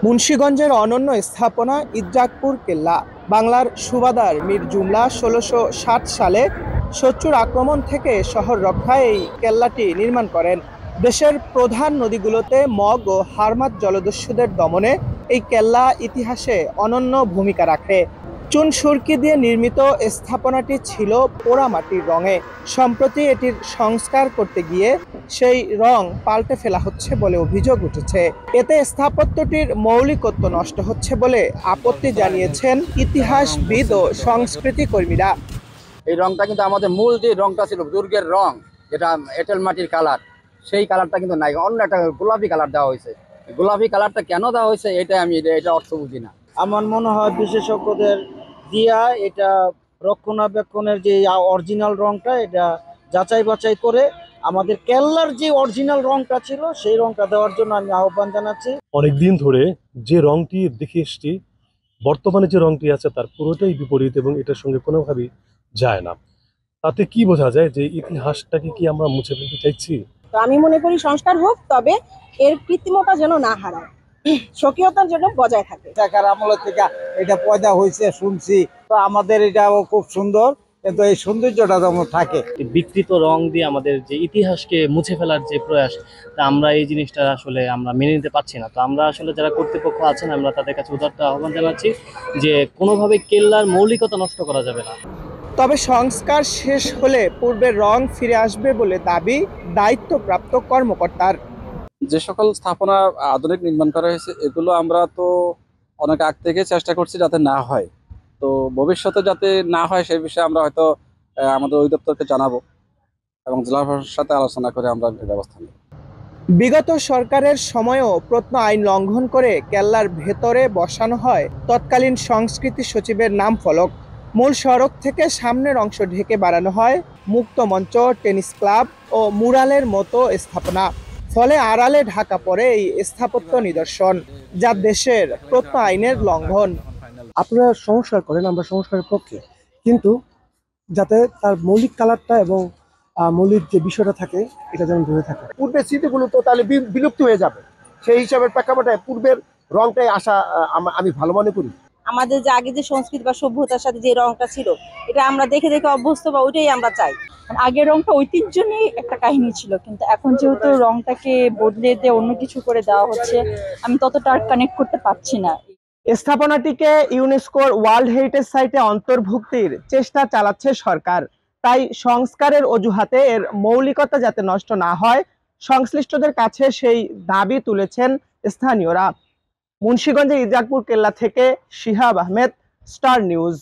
মুন্সিগঞ্জের অনন্য স্থাপনা ইজ্জাকপুর কেল্লা। বাংলার সুবাদার মীর জুমলা ১৬৬০ সালে শত্রুর আক্রমণ থেকে শহর রক্ষায় এই কেল্লাটি নির্মাণ করেন। দেশের প্রধান নদীগুলোতে মগ ও হারমাত জলদস্যুদের দমনে এই কেল্লা ইতিহাসে অনন্য ভূমিকা রাখে। চুন সুরকি দিয়ে নির্মিত স্থাপনাটি ছিল পোড়ামাটির রঙে। সম্প্রতি এটির সংস্কার করতে গিয়ে সেই রং পাল্টে ফেলা হচ্ছে বলে অভিযোগ উঠেছে। এতে স্থাপত্যটির মৌলিকত্ব নষ্ট হচ্ছে বলে আপত্তি জানিয়েছেন ইতিহাসবিদ ও সংস্কৃতি কর্মীরা। এই রংটা কিন্তু আমাদের মূল যে রংটা ছিল দুর্গের রং, যেটা এঁটেল মাটির কালার, সেই কালারটা কিন্তু নাই, অন্য একটা গোলাপি কালার দেওয়া হয়েছে। গোলাপি কালারটা কেন দেওয়া হয়েছে এটা অর্থ বুঝি না। আমার মনে হয় বিশেষজ্ঞদের দিয়া এটা রক্ষণাবেক্ষণের যে অরিজিনাল রংটা এটা যাচাই বাছাই করে আমাদের কেল্লার যে অরিজিনাল রংটা ছিল সেই রংটা দেওয়ার জন্য আমি আহ্বান জানাচ্ছি। অনেকদিন ধরে যে রংটি দেখে এসছি, বর্তমানে যে রংটি আছে তার পুরোটাই বিপরীত এবং এটার সঙ্গে কোনোভাবেই যায় না। তাতে কি বোঝা যায় যে ইতিহাসটাকে কি আমরা মুছে ফেলতে চাইছি? তো আমি মনে করি সংস্কার হোক, তবে এর কৃত্রিমতা যেন না হারায়, স্বকীয়তার জন্য বজায় থাকে। টাকার আমলের থেকে এটা পয়দা হয়েছে শুনছি, তো আমাদের এটাও খুব সুন্দর, কিন্তু এই সৌন্দর্যটা যেমন থাকে। বিকৃত রং দিয়ে আমাদের যে ইতিহাসকে মুছে ফেলার যে প্রয়াস, তা আমরা এই জিনিসটা আসলে আমরা মেনে নিতে পারছি না। তো আমরা আসলে যারা কর্তৃপক্ষ আছেন, আমরা তাদের কাছে উদাত্ত আহ্বান জানাচ্ছি যে কোনোভাবে কেল্লার মৌলিকতা নষ্ট করা যাবে না। তবে সংস্কার শেষ হলে পূর্বের রং ফিরে আসবে বলে দাবি দায়িত্বপ্রাপ্ত কর্মকর্তার। যে সকল স্থাপনা আধুনিক নির্মাণ করা হয়েছে, এগুলো আমরা তো অনেক আগ থেকে চেষ্টা করছি যাতে না হয়। তো ভবিষ্যতে যাতে না হয় সেই বিষয়ে আমরা হয়তো আমাদের অধিদপ্তরকে জানাবো এবং জেলা প্রশাসনের সাথে আলোচনা করে আমরা ব্যবস্থা নেব। বিগত সরকারের সময়ও প্রত্ন আইন লঙ্ঘন করে কেল্লার ভেতরে বসানো হয় তৎকালীন সংস্কৃতি সচিবের নাম ফলক। মূল সড়ক থেকে সামনের অংশ ঢেকে বাড়ানো হয় মুক্ত মঞ্চ, টেনিস ক্লাব ও মুরালের মতো স্থাপনা। ফলে আড়ালে ঢাকা পড়ে এই স্থাপত্য নিদর্শন, যা দেশের প্রত্ন আইনের লঙ্ঘন। আপনারা সংস্কার করেন, আমরা সংস্কারের পক্ষে, কিন্তু যাতে তার মৌলিক কালারটা এবং মৌলিক যে বিষয়টা থাকে এটা যেন ধরে থাকে। পূর্বের স্মৃতিগুলো তো তাহলে বিলুপ্ত হয়ে যাবে। সেই হিসাবে প্রেক্ষাপটে পূর্বের রংটাই আসা আমি ভালো মনে করি। আমাদের যে আগে যে সংস্কৃতি বা সভ্যতার সাথে যে রংটা ছিল, এটা আমরা দেখে দেখে অভ্যস্ত, বা ওইটাই আমরা চাই। আগের রংটা ঐতিহ্য নিয়ে একটা কাহিনী ছিল, কিন্তু এখন যেহেতু রংটাকে বদলে দিয়ে অন্য কিছু করে দেওয়া হচ্ছে, আমি ততটা কানেক্ট করতে পারছি না। স্থাপনাটিকে ইউনেস্কোর ওয়ার্ল্ড হেরিটেজ সাইটে অন্তর্ভুক্তির চেষ্টা চালাচ্ছে সরকার। তাই সংস্কারের অজুহাতে এর মৌলিকতা যাতে নষ্ট না হয়, সংশ্লিষ্টদের কাছে সেই দাবি তুলেছেন স্থানীয়রা। মুন্সিগঞ্জের ইজ্জাকপুর কেল্লা থেকে শিহাব আহমেদ, স্টার নিউজ।